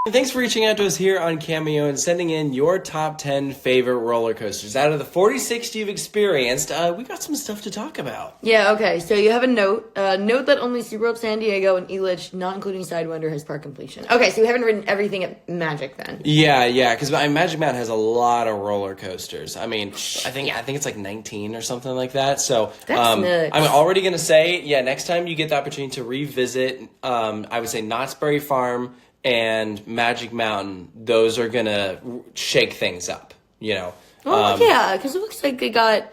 Thanks for reaching out to us here on Cameo and sending in your top 10 favorite roller coasters. Out of the 46 you've experienced, we got some stuff to talk about. Yeah, okay. So you have a note. Note that only SeaWorld San Diego and Elitch, not including Sidewinder, has park completion. Okay, so you haven't written everything at Magic then. Yeah, because Magic Mountain has a lot of roller coasters. I mean, I think it's like 19 or something like that. So That's nuts. I'm already going to say, next time you get the opportunity to revisit, I would say Knott's Berry Farm and Magic Mountain, those are gonna shake things up, Well, yeah, because it looks like they got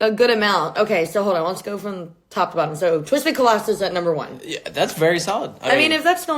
a good amount. Okay, so hold on, let's go from top to bottom. So Twisted Colossus at number 1. Yeah, that's very solid. I mean, if that's the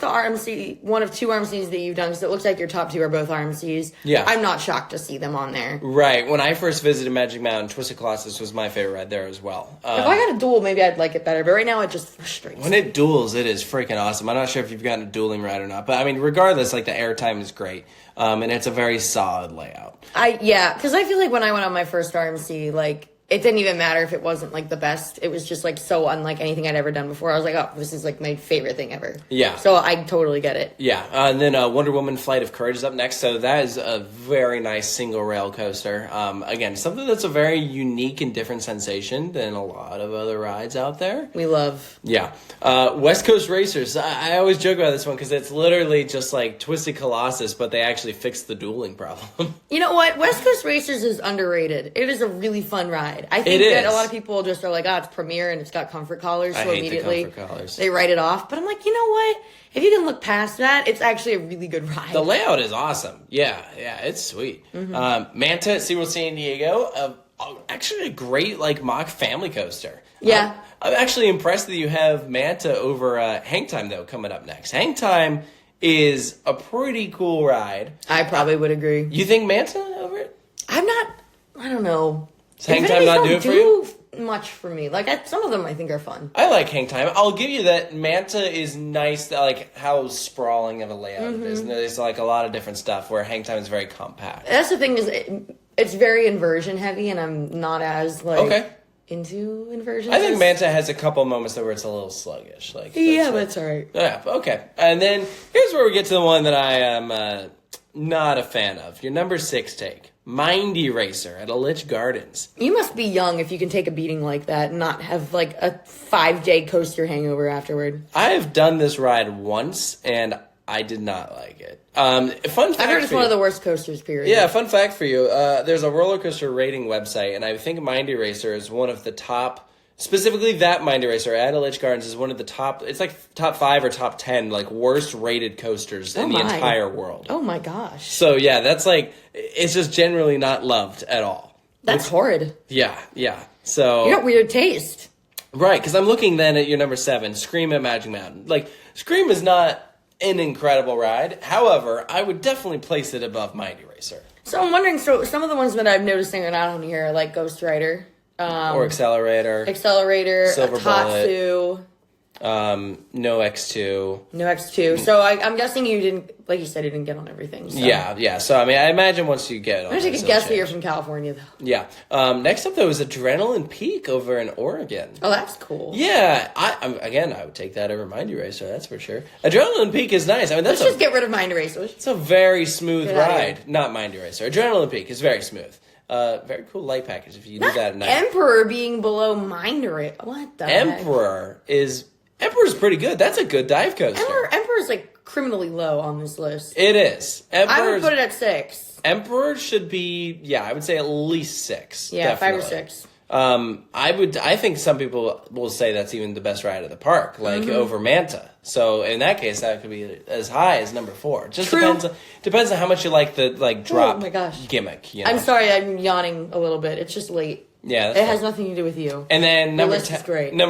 RMC, one of 2 RMCs that you've done, because it looks like your top 2 are both RMCs. Yeah, I'm not shocked to see them on there. Right. When I first visited Magic Mountain, Twisted Colossus was my favorite ride there as well. If I got a duel, maybe I'd like it better, but right now it just frustrates me. When it duels, it is freaking awesome. I'm not sure if you've gotten a dueling ride or not, but I mean, regardless, like the airtime is great, and it's a very solid layout. Because I feel like when I went on my first RMC, like, it didn't even matter if it wasn't, like, the best. It was just, like, so unlike anything I'd ever done before. I was like, oh, this is, like, my favorite thing ever. Yeah. So I totally get it. Yeah. And then Wonder Woman Flight of Courage is up next. So that is a very nice single rail coaster. Again, something that's a very unique and different sensation than a lot of other rides out there. We love. Yeah. West Coast Racers. I always joke about this one because it's literally just like Twisted Colossus, but they actually fixed the dueling problem. You know what? West Coast Racers is underrated. It is a really fun ride. I think that a lot of people just are like, it's Premier and it's got comfort collars, so immediately they write it off. But I'm like, you know what? If you can look past that, it's actually a really good ride. The layout is awesome. Yeah, it's sweet. Mm-hmm. Manta at SeaWorld San Diego, actually a great like mock family coaster. Yeah. I'm actually impressed that you have Manta over Hang Time, though, coming up next. Hang Time is a pretty cool ride. I probably would agree. You think Manta over it? I don't know. Hang Time not do it for you? Much for me. Like, some of them I think are fun. I like Hang Time. I'll give you that Manta is nice, like how sprawling of a layout it is. And there's like a lot of different stuff where Hang Time is very compact. That's the thing is it's very inversion heavy, and I'm not as into inversion. I think Manta has a couple moments there where it's a little sluggish. Like that's all right. Yeah, okay. And then here's where we get to the one that I am not a fan of. Your number 6 take. Mind Eraser at Elitch Gardens. You must be young if you can take a beating like that and not have like a 5-day coaster hangover afterward. I have done this ride once and I did not like it. Fun fact, I've heard it's one of the worst coasters, period. Yeah, fun fact for you. There's a roller coaster rating website, and I think Mind Eraser is one of the top. Specifically, that Mind Eraser at Elitch Gardens is one of the top. It's like top 5 or top 10 like worst rated coasters in the entire world. Oh my gosh! So yeah, that's like it's just generally not loved at all. That's horrid. Yeah. So you got weird taste, right? Because I'm looking then at your number 7, Scream at Magic Mountain. Like Scream is not an incredible ride. However, I would definitely place it above Mind Eraser. So I'm wondering. So some of the ones that I'm noticing are not on here, like Ghost Rider. Or Accelerator, Silver Tatsu, No X2. So I'm guessing you didn't, like you said, you didn't get on everything. So. Yeah. So I mean, I imagine once you get on, I should guess that you're from California, though. Yeah. Next up though is Adrenaline Peak over in Oregon. Oh, that's cool. Yeah. I would take that over Mind Eraser. That's for sure. Adrenaline Peak is nice. I mean, let's just get rid of Mind Eraser. It's a very smooth ride. Not Mind Eraser. Adrenaline Peak is very smooth. Very cool light package if you do that at night. Emperor being below Mind Eraser. What the Emperor's pretty good. That's a good dive coaster. Emperor's like criminally low on this list. It is. I would put it at 6. Emperor should be, I would say at least 6. Yeah, definitely. 5 or 6. I think some people will say that's even the best ride of the park, like over Manta. So in that case, that could be as high as number 4. Just depends on how much you like the drop gimmick. You know? I'm sorry, I'm yawning a little bit. It's just late. Yeah, it has nothing to do with you. And then number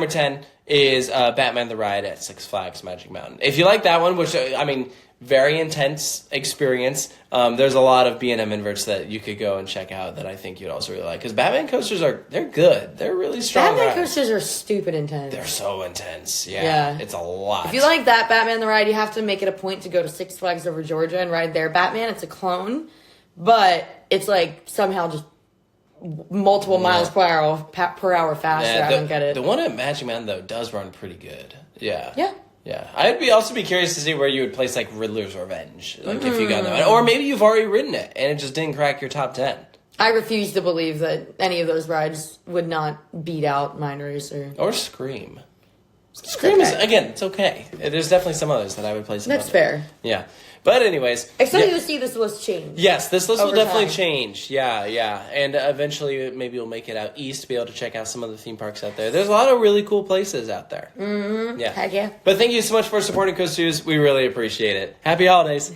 10 is Batman the Ride at Six Flags Magic Mountain. If you like that one, which I mean, very intense experience. There's a lot of B&M inverts that you could go and check out that I think you'd also really like. Because Batman coasters they're good. They're really strong. Batman coasters are stupid intense. They're so intense. Yeah. It's a lot. If you like that Batman the Ride, you have to make it a point to go to Six Flags over Georgia and ride there. Batman, it's a clone, but it's like somehow just multiple miles per hour faster. I don't get it. The one at Magic Mountain, though, does run pretty good. Yeah. Yeah. Yeah, I'd also be curious to see where you would place like Riddler's Revenge, like if you got that, or maybe you've already ridden it and it just didn't crack your top 10. I refuse to believe that any of those rides would not beat out Mind Racer or Scream. Scream is again, it's okay. There's definitely some others that I would place. That's fair. Yeah. But anyways, excited to see this list change. Yes, this list will definitely change. Yeah, and eventually maybe we'll make it out east to be able to check out some of the theme parks out there. There's a lot of really cool places out there. Mm-hmm. Yeah, heck yeah. But thank you so much for supporting Coast News. We really appreciate it. Happy holidays.